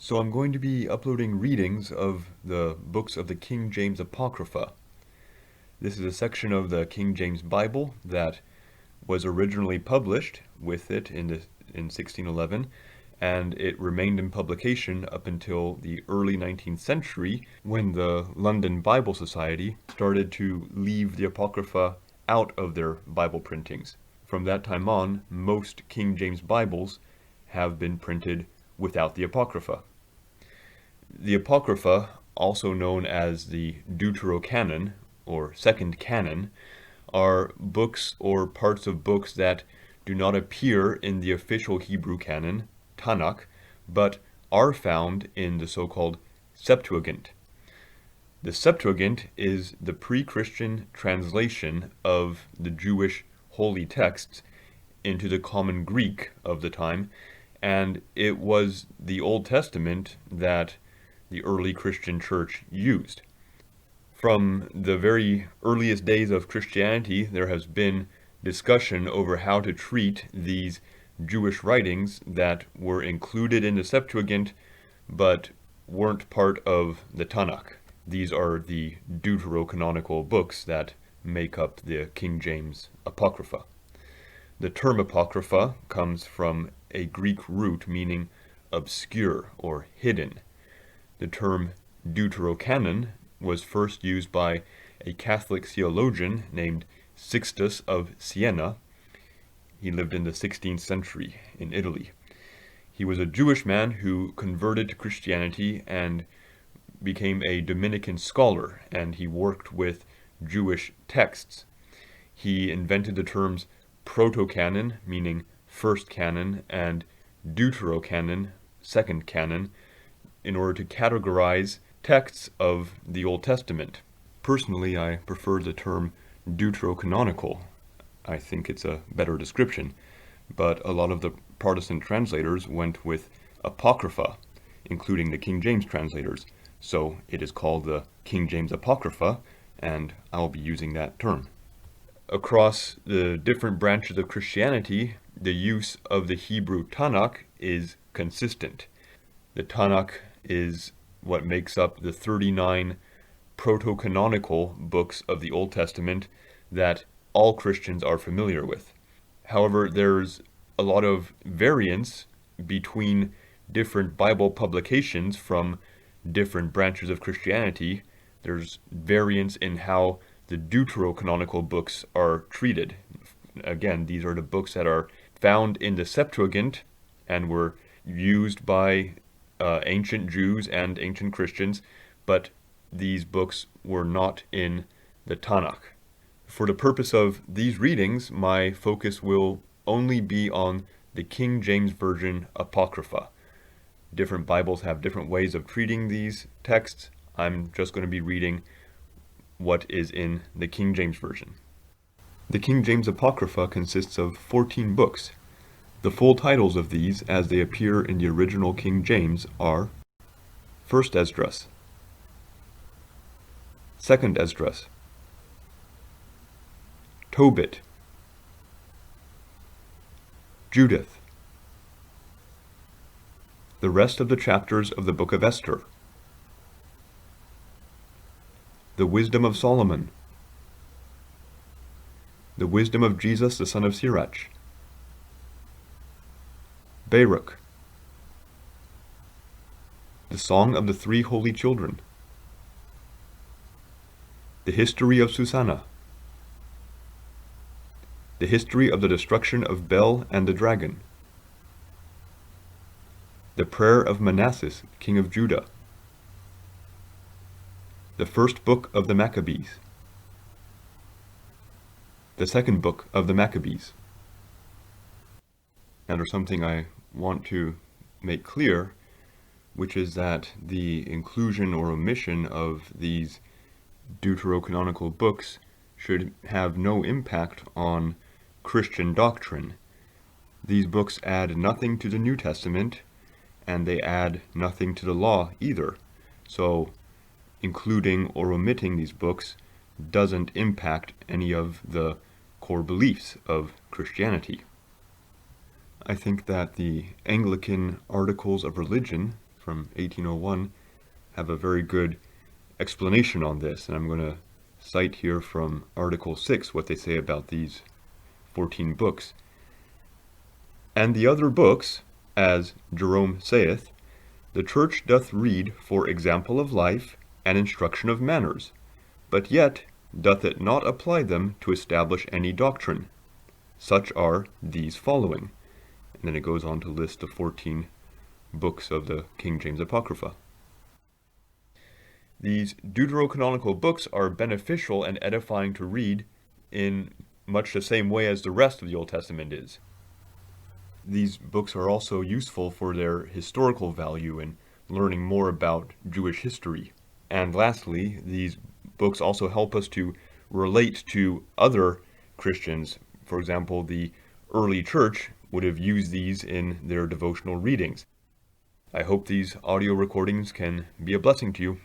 So I'm going to be uploading readings of the books of the King James Apocrypha. This is a section of the King James Bible that was originally published with it in 1611, and it remained in publication up until the early 19th century when the London Bible Society started to leave the Apocrypha out of their Bible printings. From that time on, most King James Bibles have been printed without the Apocrypha. The Apocrypha, also known as the Deuterocanon, or Second Canon, are books or parts of books that do not appear in the official Hebrew canon, Tanakh, but are found in the so-called Septuagint. The Septuagint is the pre-Christian translation of the Jewish holy texts into the common Greek of the time, and it was the Old Testament that the early Christian church used. From the very earliest days of Christianity, there has been discussion over how to treat these Jewish writings that were included in the Septuagint but weren't part of the Tanakh. These are the deuterocanonical books that make up the King James Apocrypha. The term Apocrypha comes from a Greek root meaning obscure or hidden. The term Deuterocanon was first used by a Catholic theologian named Sixtus of Siena. He lived in the 16th century in Italy. He was a Jewish man who converted to Christianity and became a Dominican scholar, and he worked with Jewish texts. He invented the terms proto-canon, meaning first canon, and deuterocanon, second canon, in order to categorize texts of the Old Testament. Personally, I prefer the term deuterocanonical. I think it's a better description, but a lot of the Protestant translators went with Apocrypha, including the King James translators, so it is called the King James Apocrypha, and I'll be using that term. Across the different branches of Christianity, the use of the Hebrew Tanakh is consistent. The Tanakh is what makes up the 39 proto-canonical books of the Old Testament that all Christians are familiar with. However, there's a lot of variance between different Bible publications from different branches of Christianity. There's variance in how the deuterocanonical books are treated. Again, these are the books that are found in the Septuagint and were used by ancient Jews and ancient Christians, but these books were not in the Tanakh. For the purpose of these readings, my focus will only be on the King James Version Apocrypha. Different Bibles have different ways of treating these texts. I'm just going to be reading what is in the King James Version. The King James Apocrypha consists of 14 books. The full titles of these, as they appear in the original King James, are First Esdras, Second Esdras, Tobit, Judith, the rest of the chapters of the Book of Esther, the Wisdom of Solomon, the Wisdom of Jesus the son of Sirach, Baruch, the Song of the Three Holy Children, the History of Susanna, the History of the Destruction of Bel and the Dragon, the Prayer of Manasseh, King of Judah, the First Book of the Maccabees, the Second Book of the Maccabees. Now there's something I want to make clear, which is that the inclusion or omission of these deuterocanonical books should have no impact on Christian doctrine. These books add nothing to the New Testament, and they add nothing to the law either. So including or omitting these books doesn't impact any of the core beliefs of Christianity. I think that the Anglican Articles of Religion from 1801 have a very good explanation on this, and I'm going to cite here from Article 6 what they say about these 14 books. And the other books, as Jerome saith, the church doth read for example of life and instruction of manners, but yet doth it not apply them to establish any doctrine. Such are these following. And then it goes on to list the 14 books of the King James Apocrypha. These deuterocanonical books are beneficial and edifying to read in much the same way as the rest of the Old Testament is. These books are also useful for their historical value in learning more about Jewish history. And lastly, these books also help us to relate to other Christians. For example, the early church would have used these in their devotional readings. I hope these audio recordings can be a blessing to you.